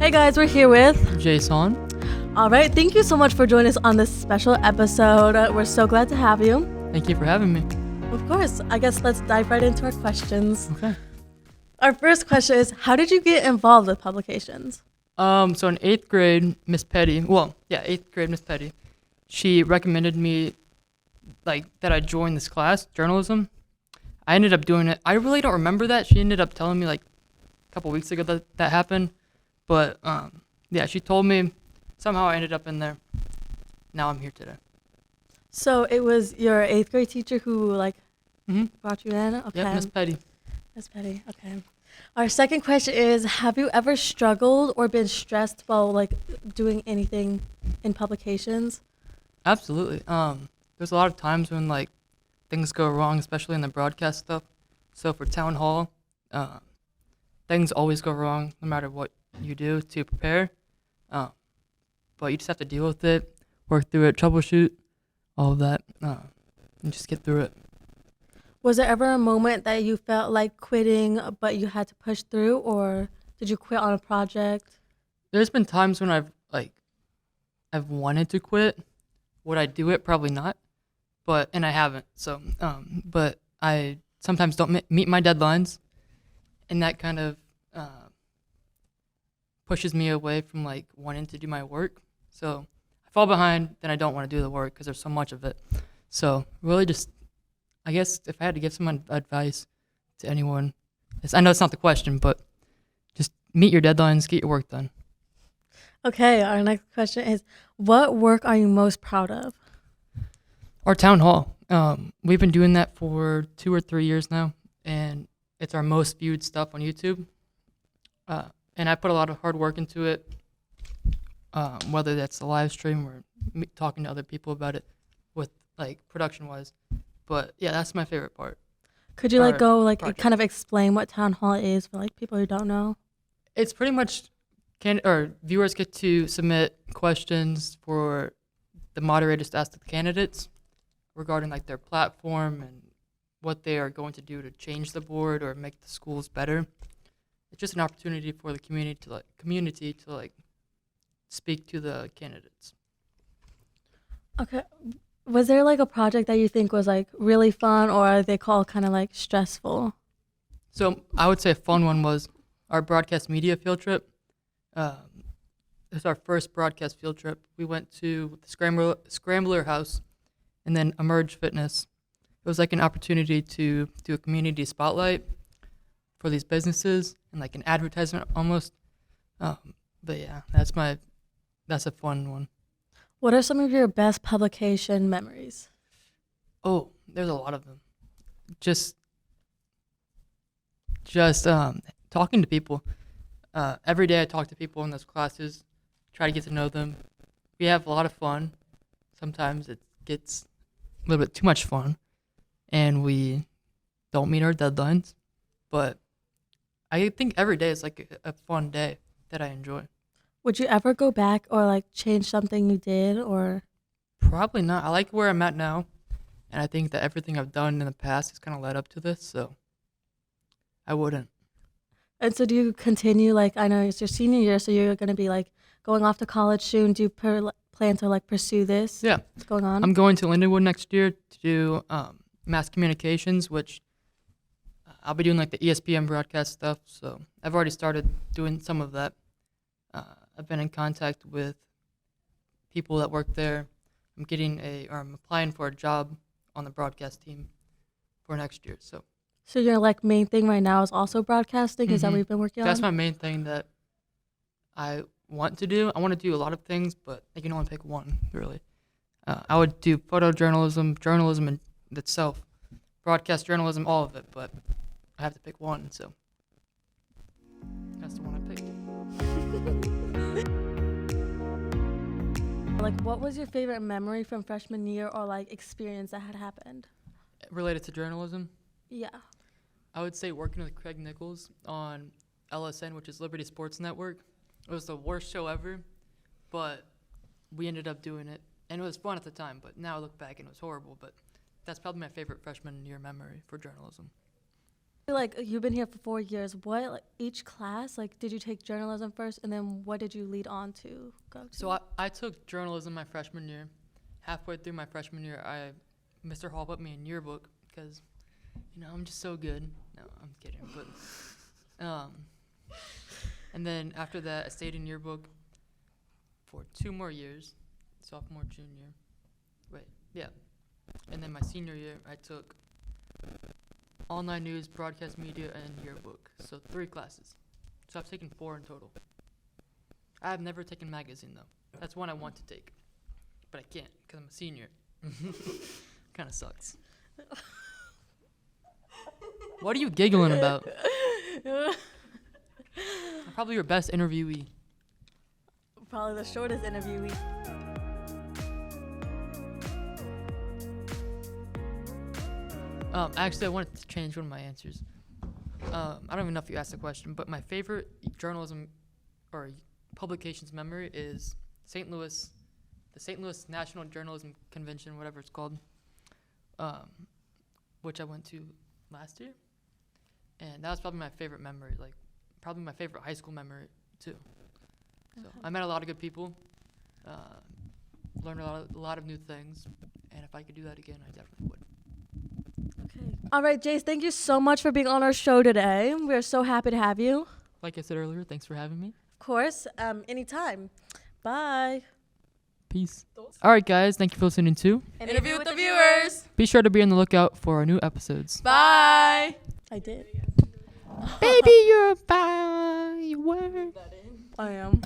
Hey guys, we're here with Jayce Haun. All right, thank you so much for joining us on this special episode. We're so glad to have you. Thank you for having me. Of course. I guess let's dive right into our questions. Okay. Our first question is, how did you get involved with publications? So in 8th grade, Miss Petty, 8th grade Miss Petty, she recommended me that I join this class, journalism. I ended up doing it. I really don't remember that. She ended up telling me a couple weeks ago that happened. But she told me. Somehow I ended up in there. Now I'm here today. So it was your 8th grade teacher who brought you in? Okay. Yep, Miss Petty. Miss Petty, okay. Our second question is, have you ever struggled or been stressed while doing anything in publications? Absolutely. There's a lot of times when things go wrong, especially in the broadcast stuff. So for town hall, things always go wrong no matter what you do to prepare. But you just have to deal with it, work through it, troubleshoot, all of that, and just get through it. Was there ever a moment that you felt like quitting, but you had to push through, or did you quit on a project? There's been times when I've wanted to quit. Would I do it? Probably not. And I haven't. So, but I sometimes don't meet my deadlines, and that kind of pushes me away from wanting to do my work. So I fall behind, then I don't want to do the work because there's so much of it. So really just, I guess if I had to give some advice to anyone, I know it's not the question, but just meet your deadlines, get your work done. Okay, our next question is, what work are you most proud of? Our town hall. We've been doing that for 2 or 3 years now, and it's our most viewed stuff on YouTube. And I put a lot of hard work into it, whether that's the live stream or me talking to other people about it with production-wise. But yeah, that's my favorite part. Could you kind of explain what town hall is for people who don't know? It's pretty much viewers get to submit questions for the moderators to ask the candidates regarding their platform and what they are going to do to change the board or make the schools better. It's just an opportunity for the community to speak to the candidates. Okay. Was there a project that you think was really fun, or are they called kind of stressful? So I would say a fun one was our broadcast media field trip. It was our first broadcast field trip. We went to the Scrambler House and then Emerge Fitness. It was an opportunity to do a community spotlight for these businesses and an advertisement almost. But yeah, that's a fun one. What are some of your best publication memories? Oh, there's a lot of them. Just talking to people. Every day I talk to people in those classes, try to get to know them. We have a lot of fun. Sometimes it gets a little bit too much fun, and we don't meet our deadlines. But I think every day is a fun day that I enjoy. Would you ever go back or change something you did, or? Probably not. I like where I'm at now, and I think that everything I've done in the past has kind of led up to this, so I wouldn't. And so do you continue, I know it's your senior year, so you're going to be going off to college soon. Do you plan to pursue this? Yeah. What's going on? I'm going to Lindenwood next year to do mass communications, which I'll be doing the ESPN broadcast stuff. So I've already started doing some of that. I've been in contact with people that work there. I'm applying for a job on the broadcast team for next year. So your main thing right now is also broadcasting? Mm-hmm. Is that what you've been working on? That's my main thing that I want to do. I want to do a lot of things, but I can only pick one, really. I would do photojournalism, journalism in itself, broadcast journalism, all of it, but I have to pick one, so that's the one I picked. What was your favorite memory from freshman year or experience that had happened? Related to journalism? Yeah. I would say working with Craig Nichols on LSN, which is Liberty Sports Network. It was the worst show ever, but we ended up doing it, and it was fun at the time, but now I look back and it was horrible, but that's probably my favorite freshman year memory for journalism. Like you've been here for 4 years. What like each class? Like did you take journalism first, and then what did you lead on to go to? So I took journalism my freshman year. Halfway through my freshman year, Mr. Hall put me in yearbook because, I'm just so good. No, I'm kidding. But, and then after that, I stayed in yearbook for 2 more years, sophomore, junior. And then my senior year, I took online news, broadcast media, and yearbook. So 3 classes. So I've taken 4 in total. I have never taken magazine though. That's one I want to take, but I can't because I'm a senior. Kind of sucks. What are you giggling about? I'm probably your best interviewee. Probably the shortest interviewee. Actually, I wanted to change one of my answers. I don't even know if you asked the question, but my favorite journalism or publications memory is the St. Louis National Journalism Convention, whatever it's called, which I went to last year. And that was probably my favorite memory, like probably my favorite high school memory too. So I met a lot of good people, learned a lot of new things, and if I could do that again, I definitely would. Okay. All right, Jayce, thank you so much for being on our show today. We're so happy to have you. Like I said earlier, thanks for having me. Of course, anytime. Bye. Peace. All right, guys, thank you for listening to Interview with the viewers. Be sure to be on the lookout for our new episodes. Bye. I did. Baby, you're by your word. I am.